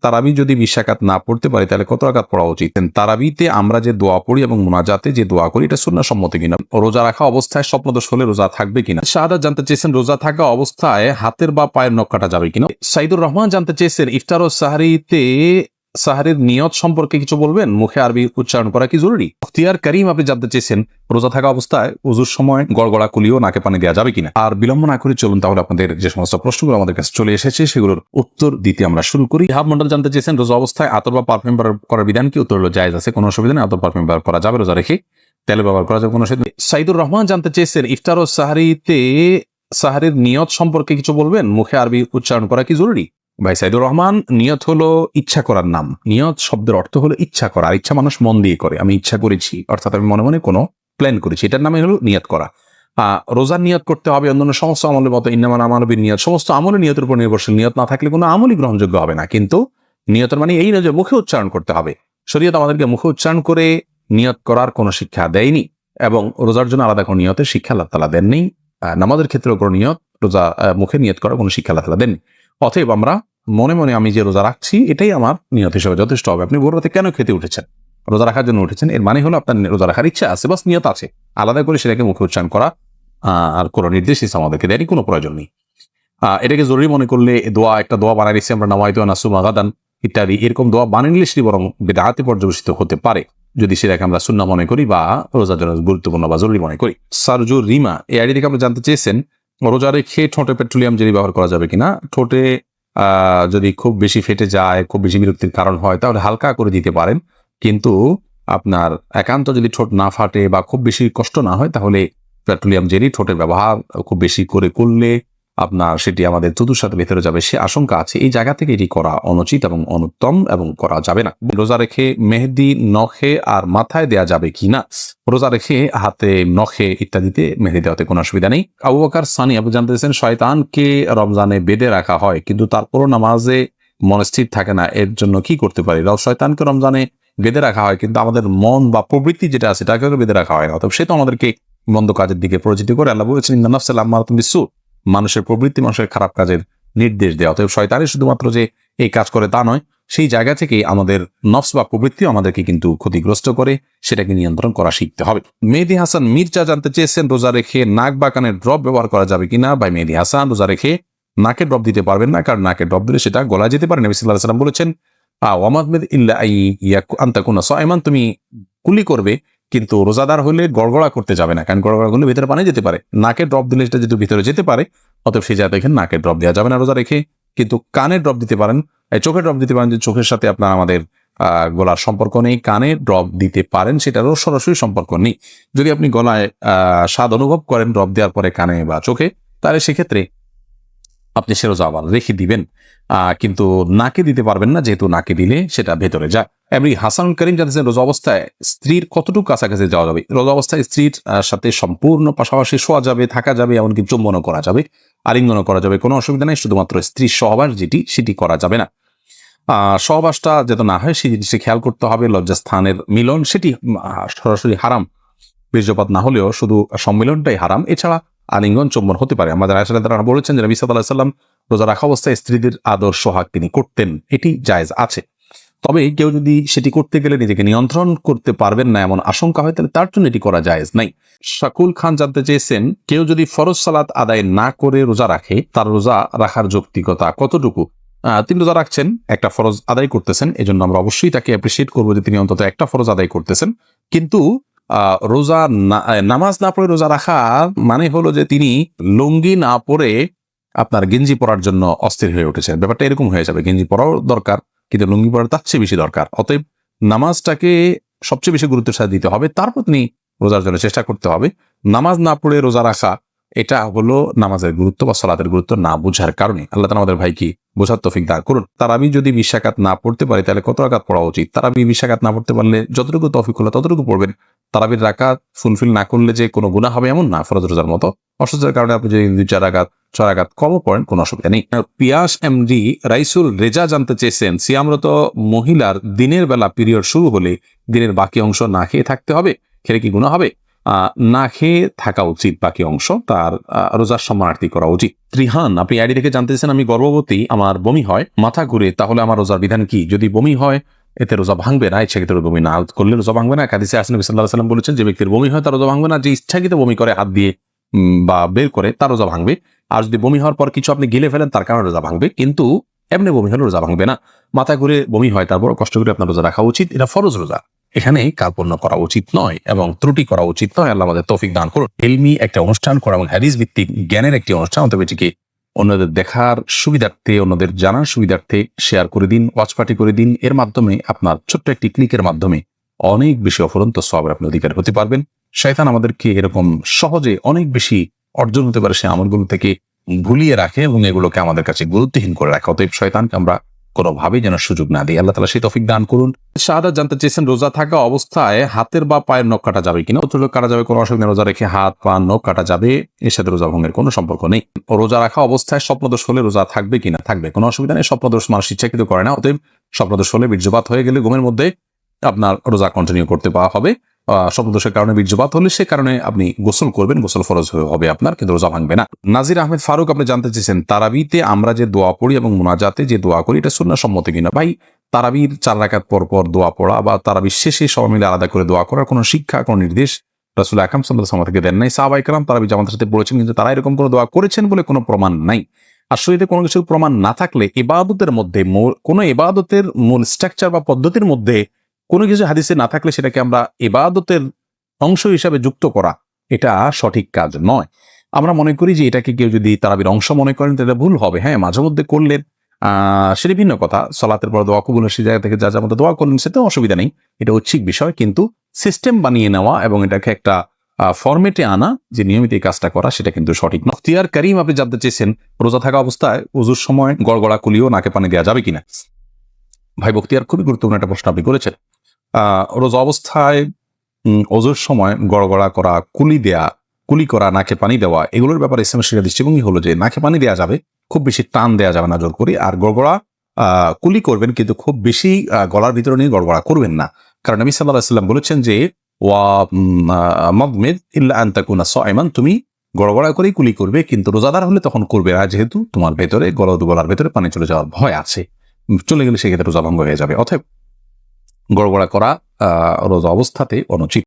তারাবি যদি 20 রাকাত না পড়তে পারি তাহলে কত রাকাত পড়া উচিত? তারাবিতে আমরা যে দোয়া পড়ি এবং মুনাজাতে যে দোয়া করি এটা সুন্নাহ সম্মত কিনা? রোজা রাখা অবস্থায় স্বপ্নদোষ হলে রোজা থাকবে কিনা? শাহাদাত জানতে চেয়েছেন রোজা থাকা অবস্থায় হাতের বা পায়ের নখ কাটা যাবে কিনা? সাইদুর রহমান জানতে চেয়েছেন ইফতার ও সাহরিতে সাহারের নিয়ত সম্পর্কে কিছু বলবেন, মুখে আরবি উচ্চারণ করা কি জরুরি? মুখতিয়ার করিম আপনি জানতে চেয়েছেন রোজা থাকা অবস্থায় ওযুর সময় গড়গড়া কুলিও নাকে পানি দেওয়া যাবে কিনা? আর বিলম্ব না করে চলুন তাহলে আপনাদের যে সমস্ত প্রশ্নগুলো আমাদের কাছে চলে এসেছে সেগুলোর উত্তর দিতে আমরা শুরু করি। হাব মন্ডল জানতে চেয়েছেন রোজা অবস্থায় আতর বা পারফিউম করার বিধান কি? উত্তর হলো জায়েজ আছে, কোনো অসুবিধা নেই, আতর পারফিউম ব্যবহার করা যাবে, রোজা রেখে তেল ব্যবহার করা যাবে, কোনো অসুবিধা নেই। সাইদুর রহমান জানতে চেয়েছেন ইফতার ও সাহারিতে সাহারের নিয়ত সম্পর্কে কিছু বলবেন, মুখে আরবি উচ্চারণ করা কি জরুরি? ভাই সাইদুর রহমান, নিয়ত হলো ইচ্ছা করার নাম। নিয়ত শব্দের অর্থ হলো ইচ্ছা করা, আর ইচ্ছা মানুষ মন দিয়ে করে। আমি ইচ্ছা করেছি অর্থাৎ আমি মনে মনে কোনো প্ল্যান করেছি, এটার নামে হলো নিয়ত করা। রোজার নিয়ত করতে হবে অন্যান্য সমস্ত আমলের মতো, ইন্নামান আমানবির নিয়ত, সমস্ত আমলের নিয়তের উপর নির্ভরশীল। নিয়ত না থাকলে কোনো আমলই গ্রহণযোগ্য হবে না। কিন্তু নিয়তের মানে এই নয় যে মুখে উচ্চারণ করতে হবে। শরীয়ত আমাদেরকে মুখে উচ্চারণ করে নিয়ত করার কোনো শিক্ষা দেয়নি, এবং রোজার জন্য আলাদা কোনো নিয়তের শিক্ষা আল্লাহ তাআলা দেননি। নামাজের ক্ষেত্রে কোনো নিয়ত, রোজা মুখে নিয়ত করার কোনো শিক্ষা আল্লাহ তাআলা দেননি। অতএব আমরা মনে মনে আমি যে রোজা রাখছি এটাই আমার নিয়ত হিসেবে যথেষ্ট হবে। আপনি ভোর রাতে কেন খেতে উঠেছেন? রোজা রাখার জন্য উঠেছেন, এর মানে হলো আপনার রোজা রাখার ইচ্ছা আছে, বাস নিয়ত আছে। আলাদা করে সেটাকে মুখে উচ্চারণ করা আর কোনো নির্দেশ ইসলাম আমাদেরকে দেয়নি, কোনো প্রয়োজন নেই। এটাকে জরুরি মনে করলে একটা দোয়া বানাই দিচ্ছি আমরা, নাওয়াইতু আন আসুমা গাদান ইত্যাদি, এরকম দোয়া বানিয়ে নিলে সেটি বরং বিদআতে পর্যবেসিত হতে পারে যদি সেটাকে আমরা সুন্নাহ মনে করি বা রোজার জন্য গুরুত্বপূর্ণ বা জরুরি মনে করি। সারজুর রিমা এই আইডি থেকে আপনি জানতে চেয়েছেন রোজা রেখে ঠোঁটে পেট্রোলিয়াম জেলি ব্যবহার করা যাবে কিনা? ঠোঁটে যদি খুব বেশি ফেটে যায়, খুব বেশি বিরক্তির কারণ হয়, তাহলে হালকা করে দিতে পারেন। কিন্তু আপনার একান্ত যদি ঠোঁট না ফাটে বা খুব বেশি কষ্ট না হয়, তাহলে পেট্রোলিয়াম জেলি ঠোঁটের ব্যবহার খুব বেশি করে করলে আপনার সেটি আমাদের থুতুর সাথে ভেতরে যাবে, সে আশঙ্কা আছে। এই জায়গা থেকে এটি করা অনুচিত এবং অনুত্তম এবং করা যাবে না। রোজা রেখে মেহেদি নখে আর মাথায় দেয়া যাবে কিনা? রোজা রেখে হাতে, নখে ইত্যাদিতে মেহেদি দেওয়াতে কোনো অসুবিধা নেই। আবু বকর সানি আপনি জানতে চাইছেন শয়তানকে রমজানে বেঁধে রাখা হয় কিন্তু তারপরও নামাজে মন স্থির থাকে না, এর জন্য কি করতে পারি? শয়তানকে রমজানে বেঁধে রাখা হয় কিন্তু আমাদের মন বা প্রবৃত্তি যেটা আছে তাকে বেঁধে রাখা হয় না, অতএব সে তো আমাদেরকে মন্দ কাজের দিকে পরিচিত করে। আল্লাহ বলেছেন ইন্নান নাফসা লাম্মারাতুন বিসসু, মানুষের প্রবৃত্তি মানুষের খারাপ কাজের নির্দেশ দেওয়া। অতএব শয়তানই শুধুমাত্র যে এই কাজ করে তা নয়, সেই জায়গা থেকেই আমাদের নফস বা প্রবৃত্তি আমাদেরকে কিন্তু ক্ষতিগ্রস্ত করে, সেটাকে নিয়ন্ত্রণ করা শিখতে হবে। মেহেদি হাসান মির্জা জানতে চেয়েছেন রোজা রেখে নাক বা কানের ড্রপ ব্যবহার করা যাবে কিনা? ভাই মেহেদি হাসান, রোজা রেখে নাকে ড্রপ দিতে পারবেন না, কারণ নাকে ড্রপ দিলে সেটা গলায় যেতে পারে। নবী সাল্লাল্লাহু আলাইহি ওয়াসাল্লাম বলেছেন ওয়ামাদমিদ ইল্লা আন তাকুনা সাইমান, তুমি কুলি করবে কিন্তু রোজাদার হলে গড়গড়া করতে যাবে না, কারণ গড়গড়া করলে ভিতরে পানি যেতে পারে। নাকে ড্রপ দিলে সেটা যেহেতু ভিতরে যেতে পারে, অতএব সেই জায়গায় দেখেন নাকে ড্রপ দেওয়া যাবে না রোজা রেখে। কিন্তু কানে ড্রপ দিতে পারেন, চোখে ড্রপ দিতে পারেন, যে চোখের সাথে আপনার আমাদের গলার সম্পর্ক নেই, কানে ড্রপ দিতে পারেন, সেটারও সরাসরি সম্পর্ক নেই। যদি আপনি গলায় স্বাদ অনুভব করেন ড্রপ দেওয়ার পরে কানে বা চোখে, তাহলে সেক্ষেত্রে আপনি সে রোজা আবার রেখে দিবেন, কিন্তু নাকে দিতে পারবেন না, যেহেতু নাকে দিলে সেটা ভেতরে যায়। এমনি হাসানুল করিম জানতেছেন রোজা অবস্থায় স্ত্রীর কতটুকু কাছাকাছি যাওয়া যাবে? রোজা অবস্থায় স্ত্রীর সাথে সম্পূর্ণ পাশাপাশি শোয়া যাবে, থাকা যাবে, এমনকি চুম্বনও করা যাবে, আলিঙ্গনও করা যাবে, কোনো অসুবিধা নেই। শুধুমাত্র স্ত্রীর সহবাস সেটি করা যাবে না। সহবাসটা যাতে না হয় সেই জিনিসটি খেয়াল করতে হবে। লজ্জাস্থানের মিলন সেটি সরাসরি হারাম, বীর্যপাত না হলেও শুধু সম্মিলনটাই হারাম। এছাড়া আলিঙ্গন চুম্বন হতে পারে। আমাদের আয়েশা রাদিয়াল্লাহু আনহা বলেছেন যে নবী সাল্লাল্লাহু আলাইহি ওয়াসাল্লাম রোজা রাখা অবস্থায় স্ত্রীদের আদর সোহাগ তিনি করতেন, এটি জায়েজ আছে। তবে কেউ যদি সেটি করতে গেলে নিজেকে নিয়ন্ত্রণ করতে পারবেন না এমন আশঙ্কা হয়, তাহলে তার জন্য এটি করা জায়েজ নাই। শাকুল খান জানতে চেয়েছেন কেউ যদি ফরজ সালাত আদায় না করে রোজা রাখে, তার রোজা রাখার যৌক্তিকতা কতটুকু? তিনি রোজা রাখছেন, একটা ফরজ আদায় করতেছেন, এজন্য আমরা অবশ্যই তাকে অ্যাপ্রিসিয়েট করবো যে তিনি অন্তত একটা ফরজ আদায় করতেছেন। কিন্তু রোজা নামাজ না পড়ে রোজা রাখা মানে হলো যে তিনি লুঙ্গি না পরে আপনার গেঞ্জি পরার জন্য অস্থির হয়ে উঠেছেন। ব্যাপারটা এরকম হয়ে যাবে, গেঞ্জি পরাও দরকার কিন্তু লুঙ্গি পরা তার চেয়ে বেশি দরকার। অতএব নামাজটাকে সবচেয়ে বেশি গুরুত্বের সাথে দিতে হবে, তারপর তিনি রোজার জন্য চেষ্টা করতে হবে। নামাজ না পড়ে রোজা রাখা এটা হলো নামাজের গুরুত্ব বা সালাতের গুরুত্ব না বুঝার কারণে। আল্লাহ তাআলা আমাদের ভাইকে বোঝার তৌফিক দান করুন। তারাবি যদি 20 রাকাত না পড়তে পারি তাহলে কত রাকাত পড়া উচিত? তারাবি 20 রাকাত না পড়তে পারলে যতটুকু তৌফিক হলো ততটুকু পড়বেন। তারাবির রাকাত ফুলফিল না করলে যে কোনো গুনাহ হবে এমন না, ফরজ রোজার মতো। অসুস্থতার কারণে আপনি যদি 2-4 রাকাত 6 রাকাত কমও পড়েন কোনো অসুবিধা নেই। পিয়াস এমডি রাইসুল রেজা জানতে চেয়েছেন সিয়ামরত মহিলার দিনের বেলা পিরিয়ড শুরু হলে দিনের বাকি অংশ না খেয়ে থাকতে হবে, খেলে কি গুনাহ হবে? না খেয়ে থাকা উচিত, বাকি অংশ তার রোজার সম্মানার্থী করা উচিত। ত্রিহান, আপনি আইডি থেকে জানতে চাইছেন আমি গর্ভবতী, আমার বমি হয়, মাথা ঘুরে, তাহলে আমার রোজার বিধান কি? যদি বমি হয় এতে রোজা ভাঙবে না, ইচ্ছাকৃত বমি না করলে রোজা ভাঙবে না। হাদিসে আসলে নবী সাল্লাল্লাহু আলাইহি ওয়াসাল্লাম বলেছেন যে ব্যক্তির বমি হয় তার রোজা ভাঙবে না, যে ইচ্ছাকৃত বমি করে হাত দিয়ে বা বের করে তার রোজা ভাঙবে। আর যদি বমি হওয়ার পর কিছু আপনি গিলে ফেলেন তার কারণে রোজা ভাঙবে, কিন্তু এমনি বমি হলে রোজা ভাঙবে না। মাথা ঘুরে বমি হয় তারপর কষ্ট করে আপনার রোজা রাখা উচিত, এটা ফরজ রোজা, এখানে কার্পণ্য করা উচিত নয় এবং ত্রুটি করা উচিত নয়। আল্লাহ আমাদের তৌফিক দান করুন। ইলমি একটা অনুষ্ঠান করা এবং হাদিস ভিত্তিক জ্ঞানের একটি অনুষ্ঠান, তবে এটিকে অন্যদের দেখার সুবিধার্থে, অন্যদের জানার সুবিধার্থে শেয়ার করে দিন, ওয়াচ পার্টি করে দিন। এর মাধ্যমে আপনার ছোট্ট একটি ক্লিকের মাধ্যমে অনেক বেশি অফুরন্ত সওয়াবের আপনি অধিকারী হতে পারবেন। শয়তান আমাদেরকে এরকম সহজে অনেক বেশি অর্জন হতে পারে সে আমলগুলো থেকে ভুলিয়ে রাখে এবং এগুলোকে আমাদের কাছে গুরুত্বহীন করে রাখে। অতএব শয়তানকে আমরা কোনোভাবেই যেন সুযোগ না দিই। আল্লাহ তাআলা সেই তৌফিক দান করুন। শাহাদাত জানতে চেয়েছেন রোজা থাকা অবস্থায় হাতের বা পায়ের নখ কাটা যাবে কিনা? উত্তর কাটা যাবে, কোনো অসুবিধা নেই। রোজা রেখে হাত পা নখ কাটা যাবে, এর সাথে রোজা ভঙ্গের কোনো সম্পর্ক নেই। রোজা রাখা অবস্থায় স্বপ্নদোষ হলে রোজা থাকবে কিনা? থাকবে, কোনো অসুবিধা নেই। স্বপ্নদোষ মানুষ ইচ্ছাকৃত করে না, অতএব স্বপ্নদোষ হলে বীর্যপাত হয়ে গেলে ঘুমের মধ্যে আপনার রোজা কন্টিনিউ করতে পাওয়া হবে। স্বপ্নদোষের কারণে বীর্যপাত হলে সে কারণে আপনি গোসল করবেন, গোসল ফরজ হবে আপনার, কিন্তু রোজা ভাঙবে না। নাজির আহমেদ ফারুক, আপনি জানতে চেয়েছেন তারাবিতে আমরা যে দোয়া পড়ি এবং মুনাজাতে যে দোয়া করি এটা সুন্নাহ সম্মত কিনা? ভাই, তারাবির 4 রাকাত পর পর দোয়া পড়া বা তারাবির শেষে সবাই মিলে আলাদা করে দোয়া করার কোনো শিক্ষা, কোনো নির্দেশ রাসূল আকরাম সাল্লাল্লাহু আলাইহি ওয়াসাল্লাম থেকে দেন নাই। সাহাবায়ে কেরাম তারাবি জামাতের সাথে পড়েছেন, কিন্তু তারা এরকম কোনো দোয়া করেছেন বলে কোনো প্রমাণ নাই। আর শরীরে কোনো কিছু প্রমাণ না থাকলে ইবাদতের মধ্যে, কোনো ইবাদতের মূল স্ট্রাকচার বা পদ্ধতির মধ্যে কোনো কিছু হাদিসে না থাকলে সেটাকে আমরা ইবাদতের অংশ হিসাবে যুক্ত করা, এটা সঠিক কাজ নয়। আমরা মনে করি যে এটাকে কেউ যদি তারাবির অংশ মনে করেন তাহলে ভুল হবে। হ্যাঁ, মাঝে মধ্যে করলেন সেটা ভিন্ন কথা। সালাতের পর দোয়া কবুল সেই জায়গা থেকে যা যা মতো দোয়া করলেন সেটাও অসুবিধা নেই, এটা ঐচ্ছিক বিষয়। কিন্তু সিস্টেম বানিয়ে নেওয়া এবং এটাকে একটা ফরম্যাটে আনা, যে নিয়মিত এই কাজটা করা, সেটা কিন্তু সঠিক নয়। ইখতিয়ার করিম, আপনি জানতে চেয়েছেন রোজা থাকা অবস্থায় ওযুর সময় গড়গড়া কুলিও নাকে পানি দেওয়া যাবে কিনা? ভাই বখতিয়ার, খুবই গুরুত্বপূর্ণ একটা প্রশ্ন আপনি করেছেন। রোজা অবস্থায় ওযুর সময় গড়গড়া করা, কুলি করা, নাকে পানি দেওয়া, এগুলোর ব্যাপারে ইসলামের শিক্ষা দৃষ্টিভঙ্গি হলো যে নাকে পানি দেওয়া যাবে, খুব বেশি টান দেওয়া যাবে না জোর করে। আর গড়গড়া কুলি করবেন, কিন্তু খুব বেশি গলার ভিতরে নিয়ে গড়গড়া করবেন না। কারণ নবী সাল্লাল্লাহু আলাইহি ওয়াসাল্লাম বলেছেন যে ওয়া মাদমিদ ইল্লা আন তাকুনা সাইমান, তুমি গড়গড়া করেই কুলি করবে, কিন্তু রোজাদার হলে তখন করবে না, যেহেতু তোমার ভেতরে গলার ভেতরে পানি চলে যাওয়ার ভয় আছে। চলে গেলে সেক্ষেত্রে রোজা ভঙ্গ হয়ে যাবে। অতএব গড়গড়া করা রোজা অবস্থাতে অনুচিত।